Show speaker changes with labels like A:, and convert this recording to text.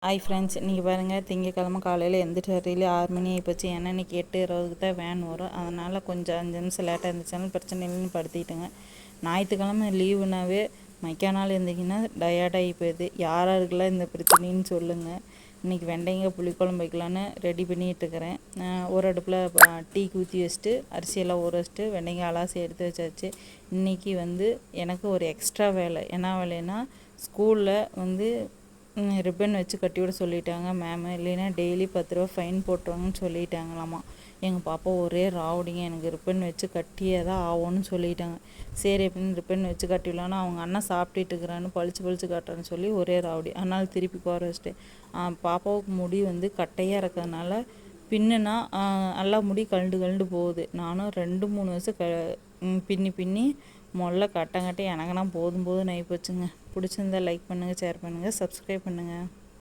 A: Hi friends, இன்றைக்கி பாருங்கள், திங்கக்கிழமை காலையில் எந்திரிச்சு வரையிலே 6 மணி ஆகிப்போச்சு. ஏன்னா இன்றைக்கி 8:20க்கு தான் வேன் வரும். அதனால் கொஞ்சம் 5 நிமிஷம் லேட்டாக இருந்துச்சாலும் பிரச்சனை இல்லைன்னு படுத்திக்கிட்டுங்க. ஞாயிற்றுக்கிழமை லீவுனாவே மைக்கா நாள் இருந்தீங்கன்னா டயர்டாகி போயிடுது. யாராருக்கெல்லாம் இந்த பிரச்சனைன்னு சொல்லுங்கள். இன்றைக்கி வெண்டைங்க புளிக்குழம்பு வைக்கலான்னு ரெடி பண்ணிகிட்ருக்கிறேன். ஒரு அடுப்பில் டீக்கு ஊற்றி வச்சுட்டு அரிசியெல்லாம் ஊற வச்சுட்டு வெண்டைங்க அலாசி எடுத்து வச்சாச்சு. இன்றைக்கி எனக்கு ஒரு எக்ஸ்ட்ரா வேலை. என்ன வேலைன்னா, ஸ்கூலில் ரிப்பன் வச்சு கட்டி விட சொல்லிட்டாங்க மேமு. இல்லைன்னா டெய்லி 10 ரூபா ஃபைன் போட்டுருவாங்கன்னு சொல்லிட்டாங்களாம்மா. எங்கள் பாப்பா ஒரே ராவடிங்க, எனக்கு ரிப்பன் வச்சு கட்டியே தான் ஆகும்னு சொல்லிட்டாங்க. சரி அப்படின்னு ரிப்பன் வச்சு கட்டிடலான்னு அவங்க அண்ணன் சாப்பிட்டுட்டு இருக்கிறான்னு பளிச்சு காட்டுறான்னு சொல்லி ஒரே ராவடி. அதனால் திருப்பி குறை வச்சுட்டு பாப்பாவுக்கு முடி கட்டையாக இருக்கிறதுனால பின்னுனா நல்லா முடி கழண்டு போகுது. நானும் 2-3 வருஷம் பின்னி கட்டங்கட்டி எனக்குனா போதும் ஆகி போச்சுங்க. பிடிச்சிருந்தா லைக் பண்ணுங்கள், ஷேர் பண்ணுங்கள், சப்ஸ்கிரைப் பண்ணுங்கள்.